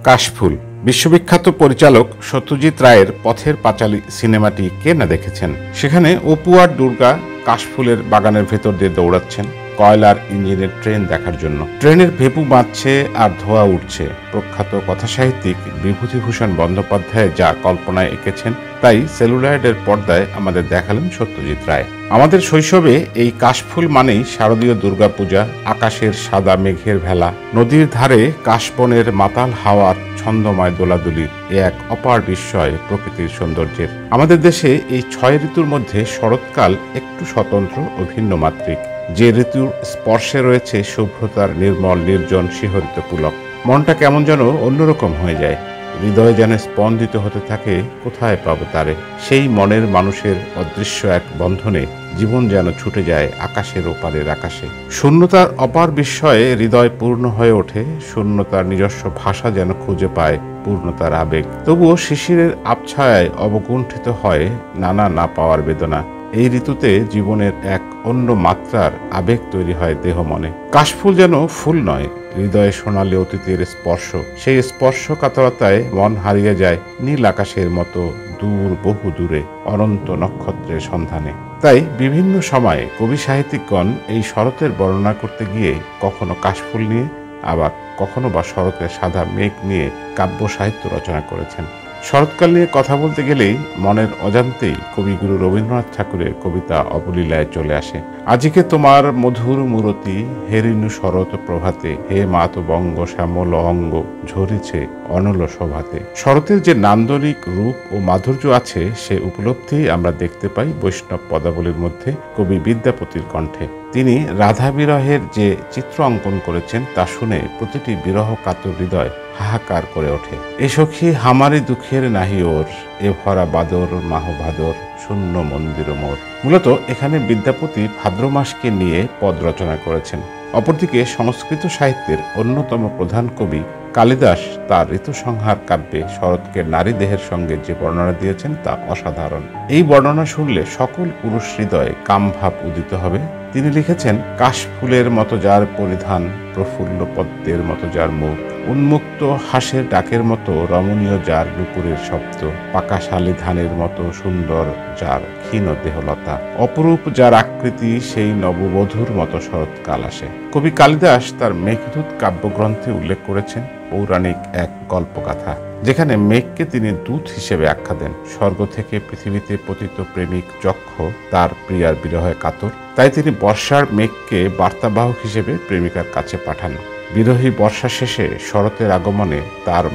কাশফুল বিশ্ববিখ্যাত পরিচালক সত্যজিৎ রায়ের পথের পাঁচালী সিনেমাটি কে না দেখেছেন। সেখানে অপু আর দুর্গা কাশফুলের বাগানের ভেতর দিয়ে দৌড়াচ্ছেন কয়লার ইঞ্জিনের ট্রেন দেখার জন্য। ট্রেনের ভেপু বাঁধছে আর ধোঁয়া উঠছে। প্রখ্যাত কথাসাহিত্যিক বিভূতিভূষণ বন্দ্যোপাধ্যায় যা কল্পনায় এঁকেছেন তাই সেলুলয়েডের পর্দায় আমাদের দেখালেন সত্যজিৎ রায়। আমাদের শৈশবে এই কাশফুল মানেই শারদীয় দুর্গাপূজা, আকাশের সাদা মেঘের ভেলা, নদীর ধারে কাশবনের মাতাল হাওয়ার ছন্দময় দোলাদুলি, এ এক অপার বিস্ময় প্রকৃতির সৌন্দর্যের। আমাদের দেশে এই 6 ঋতুর মধ্যে শরৎকাল একটু স্বতন্ত্র ও ভিন্ন মাত্রিক। যে ঋতুর স্পর্শে রয়েছে শুভ্রতার নির্মল নির্জন শিহরিত পুলক। মনটা কেমন যেন অন্যরকম হয়ে যায়, হৃদয়ে যেন স্পন্দিত হতে থাকে কোথায় পাবো তারে। সেই মনের মানুষের অদৃশ্য এক বন্ধনে জীবন যেন ছুটে যায় আকাশের ওপারের আকাশে। শূন্যতার অপার বিস্ময়ে হৃদয় পূর্ণ হয়ে ওঠে, শূন্যতার নিজস্ব ভাষা যেন খুঁজে পায় পূর্ণতার আবেগ। তবুও শিশিরের আবছায়ায় অবকুণ্ঠিত হয় নানা না পাওয়ার বেদনা। এই ঋতুতে জীবনের এক অন্য মাত্রার আবেগ তৈরি হয় দেহ মনে। কাশফুল যেন ফুল নয়, হৃদয়ে সোনালী অতীতের স্পর্শ। সেই স্পর্শ কাতরতায় মন হারিয়ে যায় নীল আকাশের মতো দূর বহু দূরে অনন্ত নক্ষত্রের সন্ধানে। তাই বিভিন্ন সময়ে কবি সাহিত্যিকগণ এই শরতের বর্ণনা করতে গিয়ে কখনো কাশফুল নিয়ে, আবার কখনো বা শরতের সাদা মেঘ নিয়ে কাব্য সাহিত্য রচনা করেছেন। শরৎকাল নিয়ে কথা বলতে গেলেই মনের অজান্তেই কবিগুরু রবীন্দ্রনাথ ঠাকুরের কবিতা অবলীলায় চলে আসে। আজিকে তোমার মধুর মূরতি, হেরিনু শরৎ প্রভাতে, হে মাত বঙ্গ শ্যামল অঙ্গ, ঝরিছে অনল শোভাতে। শরতের যে নান্দনিক রূপ ও মাধুর্য আছে সে উপলব্ধি আমরা দেখতে পাই বৈষ্ণব পদাবলীর মধ্যে কবি বিদ্যাপতির কণ্ঠে। তিনি রাধা বিরহের যে চিত্র অঙ্কন করেছেন তা শুনে প্রতিটি বিরহ কাতর হৃদয় হাহাকার করে ওঠে। এ সখী হামারি দুঃখের নাহি ওর, এ ভরা বাদর মাহ ভাদর, শূন্য মন্দির মোর। মূলত এখানে বিদ্যাপতি ভাদ্র মাসকে নিয়ে পদ রচনা করেছেন। অপরদিকে সংস্কৃত সাহিত্যের অন্যতম প্রধান কবি কালিদাস তার ঋতুসংহার কাব্যে শরৎকে নারী দেহের সঙ্গে যে বর্ণনা দিয়েছেন তা অসাধারণ। এই বর্ণনা শুনলে সকল পুরুষ হৃদয়ে কামভাব উদিত হবে। তিনি লিখেছেন, কাশফুলের মতো যার পরিধান, প্রফুল্ল পদ্মের মতো যার মুখ, উন্মুক্ত হাঁসের ডাকের মতো রমণীয় যার নুপুরের শব্দ, পাকা শালি ধানের মতো সুন্দর যার ক্ষীণ দেহলতা, অপরূপ যার আকৃতি, সেই নববধূর মতো শরৎকাল আসে। কবি কালিদাস তার মেঘদূত কাব্যগ্রন্থে উল্লেখ করেছেন পৌরাণিক এক গল্পগাথা, যেখানে মেঘকে তিনি দূত হিসেবে আখ্যা দেন। স্বর্গ থেকে পৃথিবীতে পতিত প্রেমিক যক্ষ তার প্রিয়ার বিরহে কাতর, তাই তিনি বর্ষার মেঘকে বার্তাবাহক হিসেবে প্রেমিকার কাছে পাঠান। বিরহী বর্ষা শেষে শরতের আগমনে তার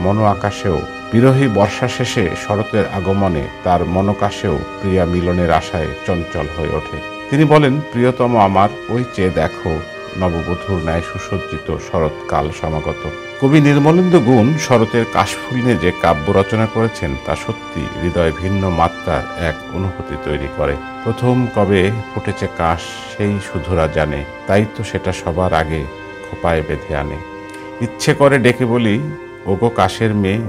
মনোকাশেও প্রিয়া মিলনের আশায় চঞ্চল হয়ে ওঠে। তিনি বলেন, প্রিয়তম আমার, ওই চেয়ে দেখো নববধূর ন্যায় সুসজ্জিত শরৎকাল সমাগত। কবি নির্মলেন্দু গুণ শরতের কাশফুল নিয়ে যে কাব্য রচনা করেছেন তা সত্যি হৃদয় ভিন্ন মাত্রার এক অনুভূতি তৈরি করে। প্রথম কবে ফুটেছে কাশ সেই শুধুরা জানে, তাই তো সেটা সবার আগে খোপায় বেঁধে আনে। ইচ্ছে করে ডেকে বলি, ওগো কাশের মেয়ে,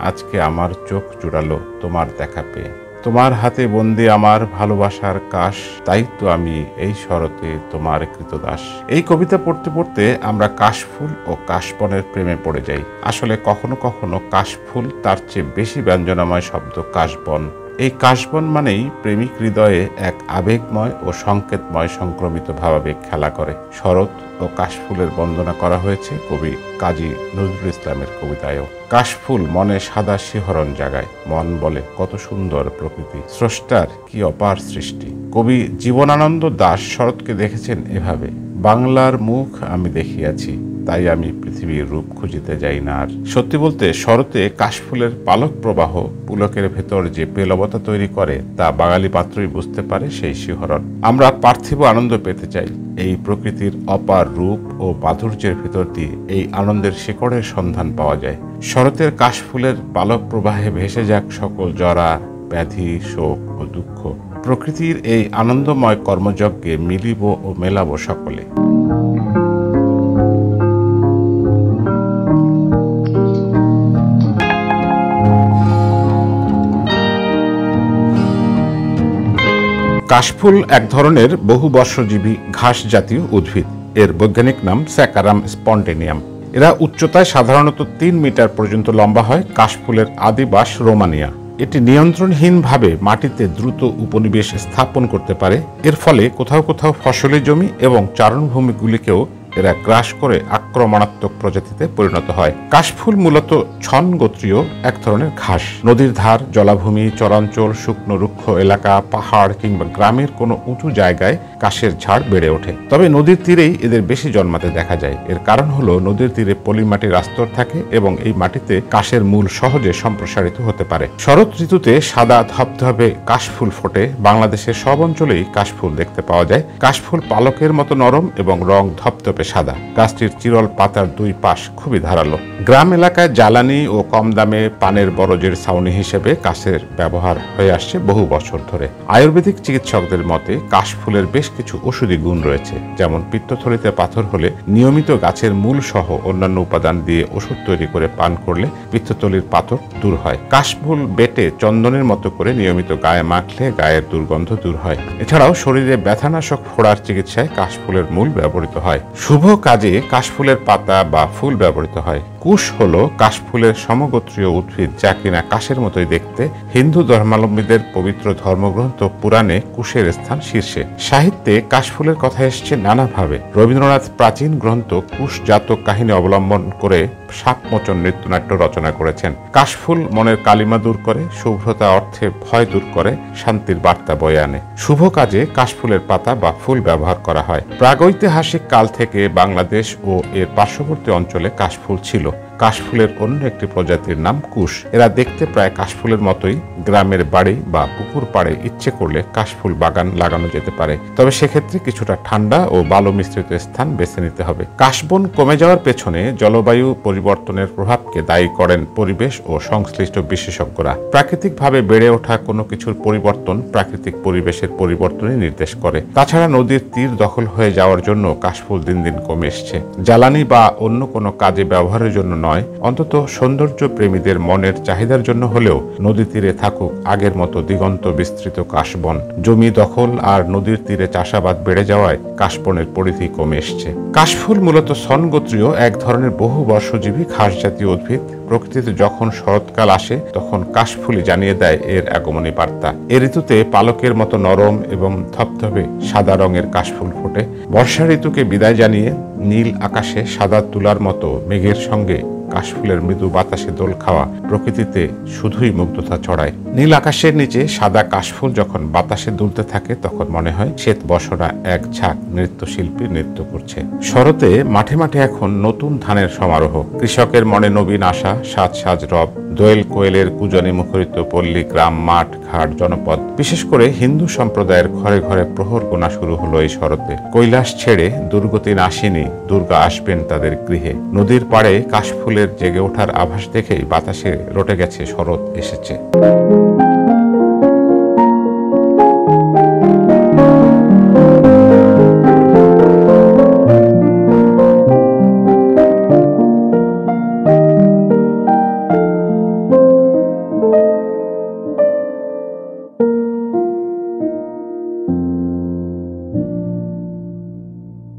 আজকে আমার চোখ জুড়ালো তোমার দেখা পেয়ে। তোমার হাতে বন্দি আমার ভালোবাসার কাশ, তাই তো আমি এই শরতে তোমার কৃতদাস। এই কবিতা পড়তে পড়তে আমরা কাশফুল ও কাশবনের প্রেমে পড়ে যাই। আসলে কখনো কখনো কাশফুল তার চেয়ে বেশি ব্যঞ্জনাময় শব্দ কাশবন। এই কাশবন মানেই প্রেমিক হৃদয়ে এক আবেগময় ও সংকেতময় সংক্রমিত ভাবাবেগ খেলা করে। শরৎ ও কাশফুলের বন্দনা করা হয়েছে কবি কাজী নজরুল ইসলামের কবিতায়ও। কাশফুল মনে সাদা শিহরণ জাগায়, মন বলে কত সুন্দর প্রকৃতি, স্রষ্টার কি অপার সৃষ্টি। কবি জীবনানন্দ দাশ শরৎকে দেখেছেন এভাবে, বাংলার মুখ আমি দেখিয়াছি, তাই আমি পৃথিবীর রূপ খুঁজিতে যাই না আর। সত্যি বলতে শরতে কাশফুলের পালক প্রবাহ পুলকের ভেতর যে পেলবতা তৈরি করে তা বাঙালি পাত্রই বুঝতে পারে সেই শিহরণ। আমরা পার্থিব আনন্দ পেতে চাই, এই প্রকৃতির অপার রূপ ও মাধুর্যের ভেতর দিয়ে এই আনন্দের শিকড়ের সন্ধান পাওয়া যায়। শরতের কাশফুলের পালক প্রবাহে ভেসে যাক সকল জরা, ব্যাধি, শোক ও দুঃখ। প্রকৃতির এই আনন্দময় কর্মযজ্ঞে মিলিব ও মেলাব সকলে। কাশফুল এক ধরনের বহুবর্ষজীবী ঘাস জাতীয় উদ্ভিদ। এর বৈজ্ঞানিক নাম স্যাকারাম স্পন্টেনিয়াম। এরা উচ্চতায় সাধারণত 3 মিটার পর্যন্ত লম্বা হয়। কাশফুলের আদিবাস রোমানিয়া। এটি নিয়ন্ত্রণহীনভাবে মাটিতে দ্রুত উপনিবেশ স্থাপন করতে পারে। এর ফলে কোথাও কোথাও ফসলি জমি এবং চারণভূমিগুলিকেও এরা গ্রাস করে আক্রমণাত্মক প্রজাতিতে পরিণত হয়। কাশফুল মূলত ছন গোত্রীয় এক ধরনের ঘাস। নদীর ধার, জলাভূমি, চরাঞ্চল, শুকনো রুক্ষ এলাকা, পাহাড় কিংবা গ্রামের কোনো উঁচু জায়গায় কাশের ঝাড় বেড়ে ওঠে। তবে নদীর তীরেই এদের বেশি জন্মাতে দেখা যায়। এর কারণ হলো নদীর তীরে পলি মাটির আস্তর থাকে এবং এই মাটিতে কাশের মূল সহজে সম্প্রসারিত হতে পারে। শরৎ ঋতুতে সাদা ধবধবে কাশফুল ফোটে। বাংলাদেশের সব অঞ্চলেই কাশফুল দেখতে পাওয়া যায়। কাশফুল পালকের মতো নরম এবং রং ধবধবে সাদা। গাছটির চিরল পাতার দুই পাশ খুবই ধারালো। গ্রাম এলাকায় জ্বালানি ও কম দামে পানের বরজের ছাউনি হিসেবে কাশের ব্যবহার হয়ে আসছে বহু বছর ধরে। আয়ুর্বেদিক চিকিৎসকদের মতে কাশফুলের বেশ কিছু ওষুধি গুণ রয়েছে, যেমন পিত্তথলিতে পাথর হলে নিয়মিত গাছের মূল সহ অন্যান্য উপাদান দিয়ে ওষুধ তৈরি করে পান করলে পিত্তথলির পাথর দূর হয়। কাশফুল বেটে চন্দনের মতো করে নিয়মিত গায়ে মাখলে গায়ের দুর্গন্ধ দূর হয়। এছাড়াও শরীরে ব্যথানাশক ফোড়ার চিকিৎসায় কাশফুলের মূল ব্যবহৃত হয়। শুভ কাজে কাশফুলের পাতা বা ফুল ব্যবহৃত হয়। কুশ হলো কাশফুলের সমগোত্রীয় উদ্ভিদ, যা কিনা কাশের মতোই দেখতে। হিন্দু ধর্মাবলম্বীদের পবিত্র ধর্মগ্রন্থ পুরাণে কুশের স্থান শীর্ষে। সাহিত্যে কাশফুলের কথা এসছে নানাভাবে। রবীন্দ্রনাথ প্রাচীন গ্রন্থ কুশ জাতক কাহিনী অবলম্বন করে সাপমোচন নৃত্যনাট্য রচনা করেছেন। কাশফুল মনের কালিমা দূর করে, শুভ্রতা অর্থে ভয় দূর করে, শান্তির বার্তা বয়ে আনে। শুভ কাজে কাশফুলের পাতা বা ফুল ব্যবহার করা হয়। প্রাগৈতিহাসিক কাল থেকে বাংলাদেশ ও এর পার্শ্ববর্তী অঞ্চলে কাশফুল ছিল। কাশফুলের অন্য একটি প্রজাতির নাম কুশ। এরা দেখতে প্রায় কাশফুলের মতোই। গ্রামের বাড়ি বা পুকুর পাড়ে ইচ্ছে করলে কাশফুল বাগান লাগানো যেতে পারে, তবে সেক্ষেত্রে কিছুটা ঠান্ডা ও বালু মিশ্রিত স্থান বেছে নিতে হবে। কাশবন কমে যাওয়ার পেছনে জলবায়ু পরিবর্তনের প্রভাবকে দায়ী করেন পরিবেশ ও সংশ্লিষ্ট বিশেষজ্ঞরা। প্রাকৃতিকভাবে বেড়ে ওঠা কোনো কিছুর পরিবর্তন প্রাকৃতিক পরিবেশের পরিবর্তনই নির্দেশ করে। তাছাড়া নদীর তীর দখল হয়ে যাওয়ার জন্য কাশফুল দিন দিন কমে এসছে। জ্বালানি বা অন্য কোনো কাজে ব্যবহারের জন্য নয়, অন্তত সৌন্দর্য প্রেমীদের মনের চাহিদার জন্য হলেও নদী তীরে থাকুক আগের মতো দিগন্ত বিস্তৃত কাশবন। জমি দখল আর নদীর তীরে চাষাবাদ বেড়ে যাওয়ায় কাশবনের পরিধি কমে এসছে। কাশফুল মূলত সন গোত্রীয় এক ধরনের বহু বর্ষজীবী ঘাস জাতীয় উদ্ভিদ। প্রকৃতিতে যখন শরৎকাল আসে তখন কাশফুলই জানিয়ে দেয় এর আগমনী বার্তা। এ ঋতুতে পালকের মতো নরম এবং ধবধবে সাদা রঙের কাশফুল ফোটে। বর্ষা ঋতুকে বিদায় জানিয়ে নীল আকাশে সাদা তুলার মতো মেঘের সঙ্গে কাশফুলের মৃদু বাতাসে দোল খাওয়া প্রকৃতিতে শুধুই মুগ্ধতা ছড়ায়। নীল আকাশের নিচে সাদা কাশফুল যখন বাতাসে দুলতে থাকে তখন মনে হয় শ্বেত বসরা এক ঝাঁক নৃত্যশিল্পী নৃত্য করছে। শরতে মাঠে মাঠে এখন নতুন ধানের সমারোহ। কৃষকের মনে নবীন আশা, সাজ সাজ রব। দোয়েল কোয়েলের কুজনে মুখরিত পল্লী, গ্রাম, মাঠ, ঘাট, জনপদ। বিশেষ করে হিন্দু সম্প্রদায়ের ঘরে ঘরে প্রহর গোনা শুরু হলো এই শরতে। কৈলাস ছেড়ে দুর্গতি নাসিনী, দুর্গা আসবেন তাদের গৃহে। নদীর পাড়ে কাশফুলের জেগে ওঠার আভাস দেখেই বাতাসে রটে গেছে শরৎ এসেছে।